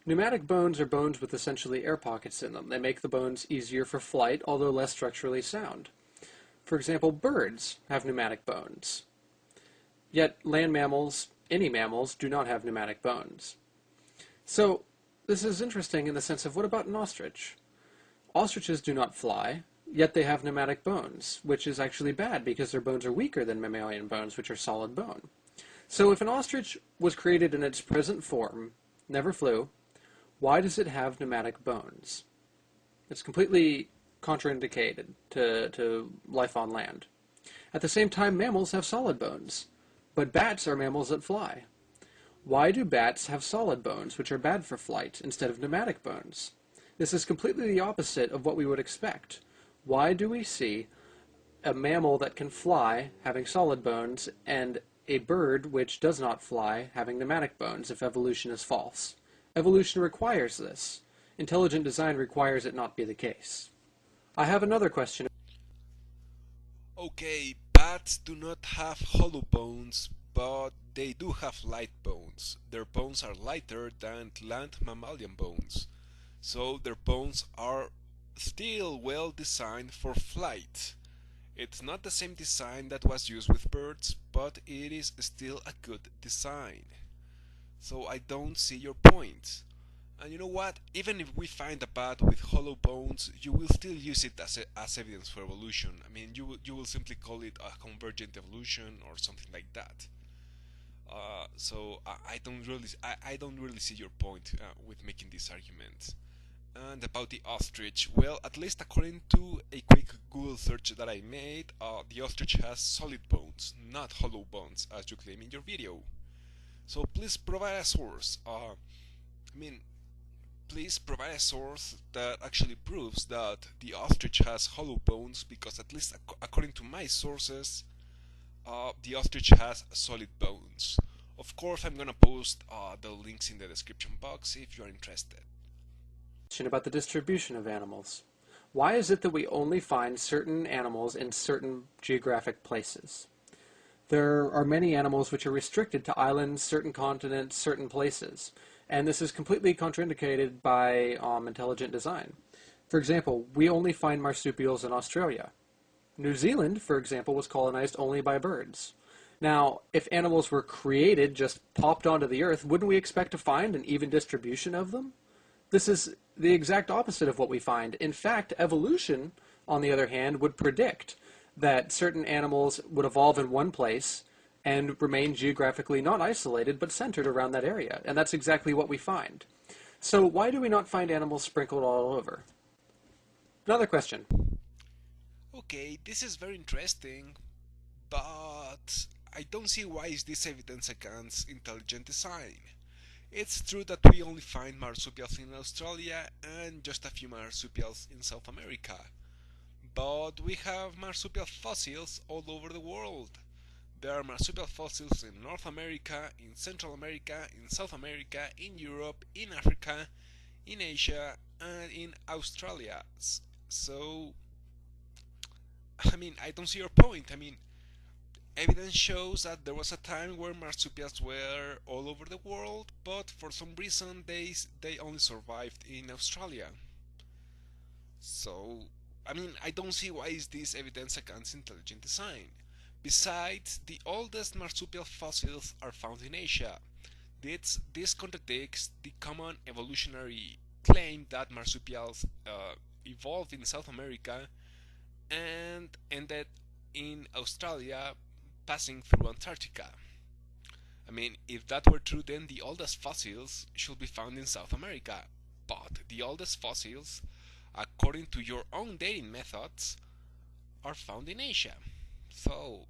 Pneumatic bones are bones with essentially air pockets in them. They make the bones easier for flight, although less structurally sound. For example, birds have pneumatic bones. Yet land mammals, any mammals, do not have pneumatic bones. So this is interesting in the sense of, what about an ostrich? Ostriches do not fly, yet they have pneumatic bones, which is actually bad because their bones are weaker than mammalian bones, which are solid bone. So if an ostrich was created in its present form, never flew, why does it have pneumatic bones? It's completely contraindicated to life on land. At the same time, mammals have solid bones, but bats are mammals that fly. Why do bats have solid bones, which are bad for flight, instead of pneumatic bones? This is completely the opposite of what we would expect. Why do we see a mammal that can fly having solid bones and a bird which does not fly having pneumatic bones if evolution is false? Evolution requires this. Intelligent design requires it not be the case. I have another question. Okay, bats do not have hollow bones, but they do have light bones. Their bones are lighter than land mammalian bones, so their bones are still well designed for flight. It's not the same design that was used with birds, but it is still a good design. So I don't see your point. And you know what? Even if we find a bat with hollow bones, you will still use it as evidence for evolution. I mean, you will simply call it a convergent evolution or something like that. So I don't really see your point with making this argument. And about the ostrich, well, at least according to a quick Google search that I made, the ostrich has solid bones, not hollow bones, as you claim in your video. So please provide a source. I mean, please provide a source that actually proves that the ostrich has hollow bones, because at least according to my sources, the ostrich has solid bones. Of course, I'm gonna post the links in the description box if you're interested. About the distribution of animals. Why is it that we only find certain animals in certain geographic places? There are many animals which are restricted to islands, certain continents, certain places, and this is completely contraindicated by intelligent design. For example, we only find marsupials in Australia. New Zealand, for example, was colonized only by birds. Now, if animals were created, just popped onto the earth, wouldn't we expect to find an even distribution of them? This is the exact opposite of what we find. In fact, evolution, on the other hand, would predict that certain animals would evolve in one place and remain geographically not isolated, but centered around that area. And that's exactly what we find. So why do we not find animals sprinkled all over? Another question. Okay, this is very interesting, but I don't see why is this evidence against intelligent design. It's true that we only find marsupials in Australia and just a few marsupials in South America, but we have marsupial fossils all over the world. There are marsupial fossils in North America, in Central America, in South America, in Europe, in Africa, in Asia, and in Australia. So, I mean, I don't see your point. I mean, evidence shows that there was a time where marsupials were all over the world, but for some reason they only survived in Australia. So, I mean, I don't see why is this evidence against intelligent design. Besides, the oldest marsupial fossils are found in Asia. This contradicts the common evolutionary claim that marsupials evolved in South America and ended in Australia, passing through Antarctica. I mean, if that were true, then the oldest fossils should be found in South America. But the oldest fossils, according to your own dating methods, are found in Asia. So,